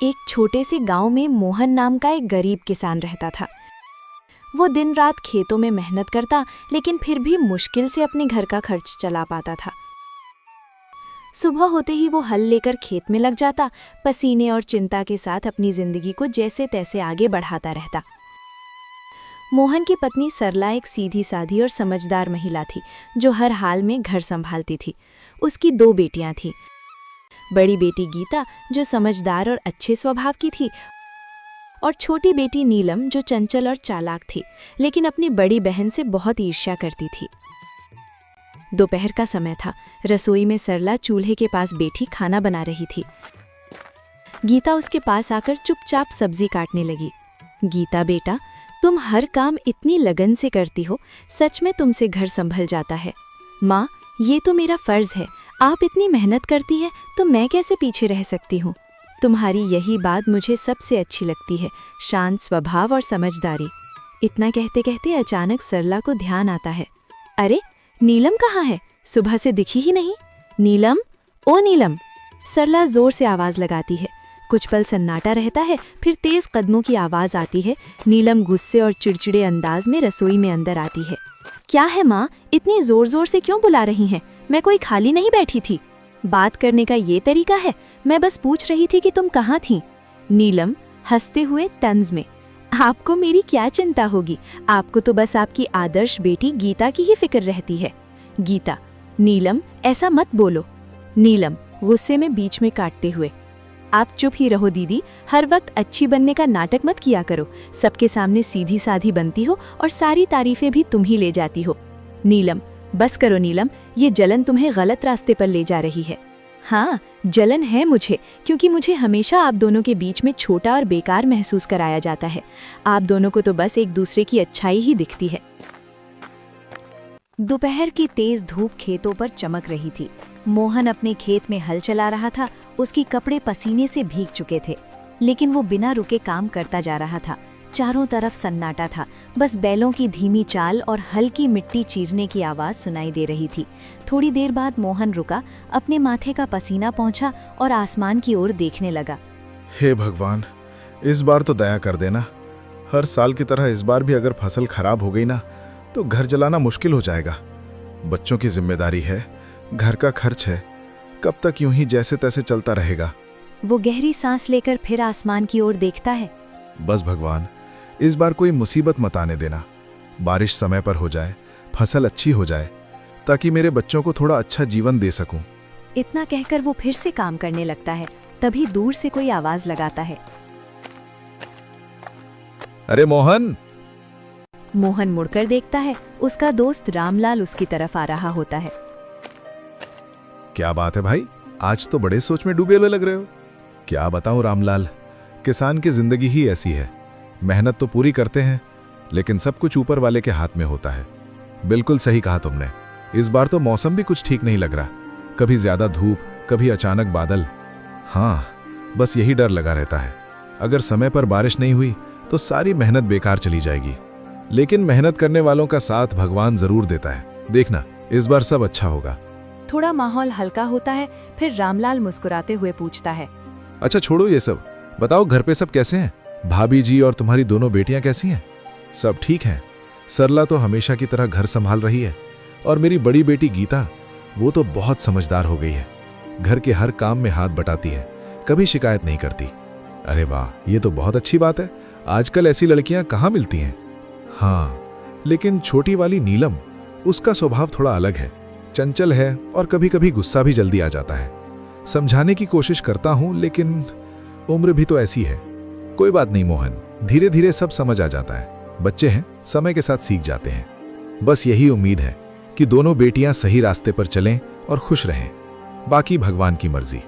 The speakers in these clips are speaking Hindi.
एक छोटे से गांव में मोहन नाम का एक गरीब किसान रहता था। वो दिन रात खेतों में मेहनत करता, लेकिन फिर भी मुश्किल से अपने घर का खर्च चला पाता था। सुबह होते ही वो हल लेकर खेत में लग जाता, पसीने और चिंता के साथ अपनी जिंदगी को जैसे तैसे आगे बढ़ाता रहता। मोहन की पत्नी सरला एक सीधी साधी और समझदार महिला थी, जो हर हाल में घर संभालती थी। उसकी 2 बेटियां थीं। बड़ी बेटी गीता, जो समझदार और अच्छे स्वभाव की थी, और छोटी बेटी नीलम, जो चंचल और चालाक थी, लेकिन अपनी बड़ी बहन से बहुत ईर्ष्या करती थी। दोपहर का समय था। रसोई में सरला चूल्हे के पास बैठी खाना बना रही थी। गीता उसके पास आकर चुपचाप सब्जी काटने लगी। गीता बेटा, तुम हर काम इतनी लगन से करती हो, सच में तुमसे घर संभल जाता है। माँ, ये तो मेरा फर्ज है, आप इतनी मेहनत करती है तो मैं कैसे पीछे रह सकती हूँ। तुम्हारी यही बात मुझे सबसे अच्छी लगती है, शांत स्वभाव और समझदारी। इतना कहते कहते अचानक सरला को ध्यान आता है, अरे नीलम कहाँ है? सुबह से दिखी ही नहीं। नीलम, ओ नीलम! सरला जोर से आवाज लगाती है। कुछ पल सन्नाटा रहता है, फिर तेज कदमों की आवाज आती है। नीलम गुस्से और चिड़चिड़े अंदाज में रसोई में अंदर आती है। क्या है माँ, इतनी जोर जोर से क्यों बुला रही हैं? मैं कोई खाली नहीं बैठी थी। बात करने का ये तरीका है? मैं बस पूछ रही थी कि तुम कहाँ थी। नीलम हंसते हुए तंज में, आपको मेरी क्या चिंता होगी, आपको तो बस आपकी आदर्श बेटी गीता की ही फिक्र रहती है। गीता, नीलम ऐसा मत बोलो। नीलम गुस्से में बीच में काटते हुए, आप चुप ही रहो दीदी, हर वक्त अच्छी बनने का नाटक मत किया करो। सबके सामने सीधी साधी बनती हो और सारी तारीफें भी तुम ही ले जाती हो। नीलम, बस करो नीलम, ये जलन तुम्हें गलत रास्ते पर ले जा रही है। हाँ, जलन है मुझे, क्योंकि मुझे हमेशा आप दोनों के बीच में छोटा और बेकार महसूस कराया जाता है। आप दोनों को तो बस एक दूसरे की अच्छाई ही दिखती है। दोपहर की तेज धूप खेतों पर चमक रही थी। मोहन अपने खेत में हल चला रहा था। उसके कपड़े पसीने से भीग चुके थे, लेकिन वो बिना रुके काम करता जा रहा था। चारों तरफ सन्नाटा था, बस बैलों की धीमी चाल और हल्की मिट्टी चीरने की आवाज सुनाई दे रही थी। थोड़ी देर बाद मोहन रुका, अपने माथे का पसीना पोंछा और आसमान की ओर देखने लगा। हे भगवान, इस बार तो दया कर देना। हर साल की तरह इस बार भी अगर फसल खराब हो गई ना, तो घर चलाना मुश्किल हो जाएगा। बच्चों की जिम्मेदारी है, घर का खर्च है, कब तक यूं ही जैसे तैसे चलता रहेगा। वो गहरी सांस लेकर फिर आसमान की ओर देखता है। बस भगवान, इस बार कोई मुसीबत मत आने देना। बारिश समय पर हो जाए, फसल अच्छी हो जाए, ताकि मेरे बच्चों को थोड़ा अच्छा जीवन दे सकूं। इतना कहकर वो फिर से काम करने लगता है। तभी दूर से कोई आवाज लगाता है, अरे मोहन! मोहन मुड़कर देखता है। उसका दोस्त रामलाल उसकी तरफ आ रहा होता है। क्या बात है भाई, आज तो बड़े सोच में डूबे हुए लग रहे हो। क्या बताऊं रामलाल, किसान की जिंदगी ही ऐसी है। मेहनत तो पूरी करते हैं, लेकिन सब कुछ ऊपर वाले के हाथ में होता है। बिल्कुल सही कहा तुमने। इस बार तो मौसम भी कुछ ठीक नहीं लग रहा, कभी ज्यादा धूप, कभी अचानक बादल। हाँ, बस यही डर लगा रहता है। अगर समय पर बारिश नहीं हुई तो सारी मेहनत बेकार चली जाएगी। लेकिन मेहनत करने वालों का साथ भगवान जरूर देता है। देखना, इस बार सब अच्छा होगा। थोड़ा माहौल हल्का होता है, फिर रामलाल मुस्कुराते हुए पूछता है, अच्छा छोड़ो ये सब, बताओ घर पे सब कैसे हैं? भाभी जी और तुम्हारी दोनों बेटियां कैसी हैं? सब ठीक हैं। सरला तो हमेशा की तरह घर संभाल रही है, और मेरी बड़ी बेटी गीता, वो तो बहुत समझदार हो गई है। घर के हर काम में हाथ बटाती है, कभी शिकायत नहीं करती। अरे वाह, ये तो बहुत अच्छी बात है। आजकल ऐसी लड़कियां कहाँ मिलती हैं। हाँ, लेकिन छोटी वाली नीलम, उसका स्वभाव थोड़ा अलग है, चंचल है और कभी कभी गुस्सा भी जल्दी आ जाता है। समझाने की कोशिश करता हूं, लेकिन उम्र भी तो ऐसी है। कोई बात नहीं मोहन, धीरे धीरे सब समझ आ जाता है। बच्चे हैं, समय के साथ सीख जाते हैं। बस यही उम्मीद है कि दोनों बेटियां सही रास्ते पर चलें और खुश रहें। बाकी भगवान की मर्जी।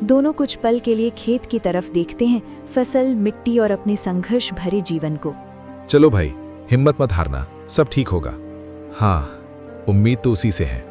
दोनों कुछ पल के लिए खेत की तरफ देखते हैं, फसल, मिट्टी और अपने संघर्ष भरे जीवन को। चलो भाई, हिम्मत मत हारना, सब ठीक होगा। हाँ, उम्मीद तो उसी से है।